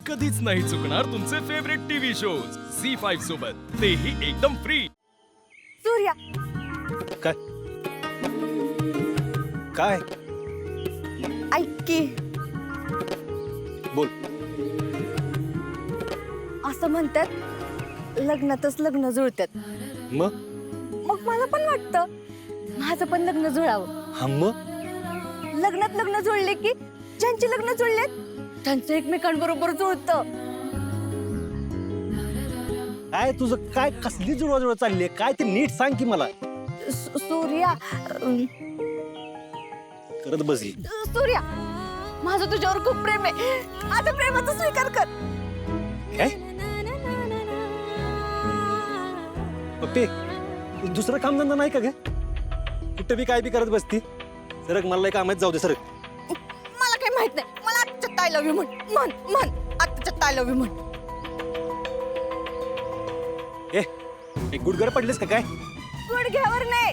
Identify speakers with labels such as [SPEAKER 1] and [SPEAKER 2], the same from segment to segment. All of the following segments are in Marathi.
[SPEAKER 1] कधीच नाही चुकणार तुमचे फेवरेट टीव्ही शोज झी5 सोबत, तेही एकदम फ्री.
[SPEAKER 2] सूर्या,
[SPEAKER 3] काय काय
[SPEAKER 2] ऐक की,
[SPEAKER 3] बोल.
[SPEAKER 2] असं म्हणतात लग्नातच लग्न जुळतात.
[SPEAKER 3] मग
[SPEAKER 2] मग मला पण वाटतं माझं पण लग्न जुळावं.
[SPEAKER 3] हा मग
[SPEAKER 2] लग्नात लग्न जुळले की ज्यांची लग्न जुळलेत त्यांचं एकमेकांबरोबर जुळतं.
[SPEAKER 3] काय तुझं काय कसली जुळवाजुळव चालली आहे? काय ते नीट सांग की मला.
[SPEAKER 2] सूर्या,
[SPEAKER 3] करत बसली.
[SPEAKER 2] सूर्या, माझं तुझ्यावर खूप प्रेम आहे. माझ्या प्रेमाचा स्वीकार कर.
[SPEAKER 3] काय पप्पे, दुसरं काम धंदा नाही का ग? कुठं बी काय बी करत बसती. सरक, मला काम आहे, जाऊ दे सरक.
[SPEAKER 2] मला काही माहित नाही. मला आत्ताच्यात आय लव्ह यू म्हण म्हण म्हण आत्ताच्यात आय लव्ह यू म्हण.
[SPEAKER 3] एक गुडगर पडलीस का काय?
[SPEAKER 2] गुडघ्यावर नाही,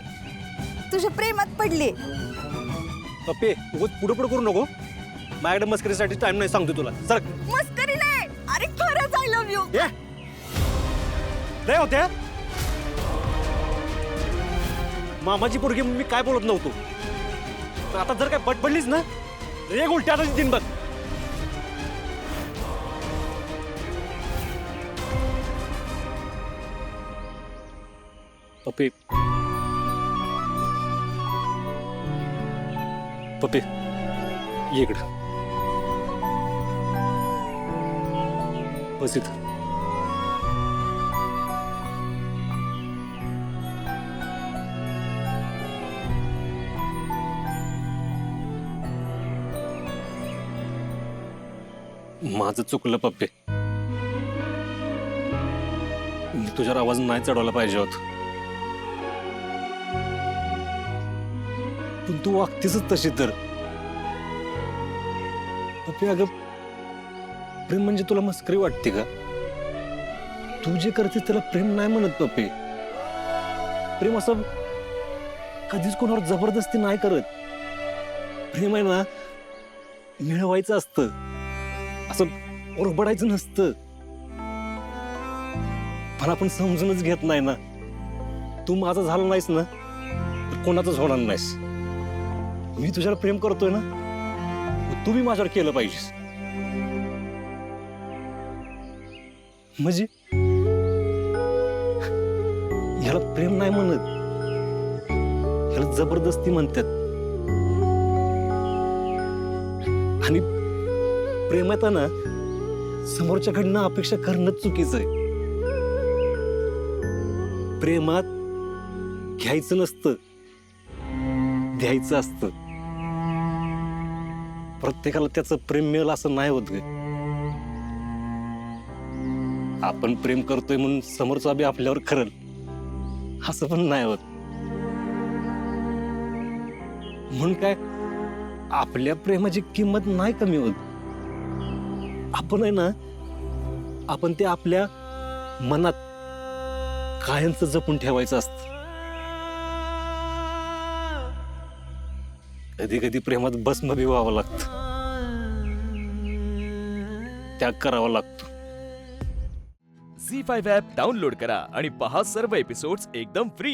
[SPEAKER 2] तुझ्या प्रेमात पडली.
[SPEAKER 3] पप्पे, उगाच पुढं पुढं करू नको. माझ्याकडे मस्करीसाठी टाइम नाही, सांगतो तुला. सरक.
[SPEAKER 2] मस्करी नाही, अरे खरंच आय लव्ह यू.
[SPEAKER 3] नाही होत्या मामाची पोरगी म्हणून मी काय बोलत नव्हतो. पण आता जर काय पट पडलीच ना, एक उलट्या आता दिन बघ. पप्पे, पप्पे ये इकडं. बस इथं. माझं चुकलं पप्पे. मी तुझ्यावर आवाज नाही चढवला पाहिजे होत. पण तू वागतेस तशी तर. पप्पे, अगं प्रेम म्हणजे तुला मस्करी वाटते का? तू जे करतेस त्याला प्रेम नाही म्हणत पप्पे. प्रेम असं कधीच कोणावर जबरदस्ती नाही करत. प्रेम आहे ना, मिळवायचं असतं, असं ओरबडायचं नसतं. पण आपण समजूनच घेत नाही ना. तू माझा झाला नाहीस ना, तर कोणाचंच होणार नाहीस. मी तुझ्यावर प्रेम करतोय ना, तू बी माझ्यावर केलं पाहिजेस. म्हणजे ह्याला प्रेम नाही म्हणत, ह्याला जबरदस्ती म्हणतात. आणि प्रेमात ना, समोरच्याकडनं अपेक्षा करणंच चुकीचं आहे. प्रेमात घ्यायचं नसतं, द्यायचं असतं. प्रत्येकाला त्याचं प्रेम मिळेल असं नाही होत ग. आपण प्रेम करतोय म्हणून समोरचा बी आपल्यावर करल असं पण नाही होत. म्हणून काय, आपल्या प्रेमाची किंमत नाही कमी होत. आपण आहे ना, आपण ते आपल्या मनात कायमचं जपून ठेवायचं असतं. कधी कधी प्रेमात भस्म बी व्हावं लागतं, त्याग करावा लागतो.
[SPEAKER 1] झी5 ॲप डाउनलोड करा आणि पहा सर्व एपिसोड्स एकदम फ्री.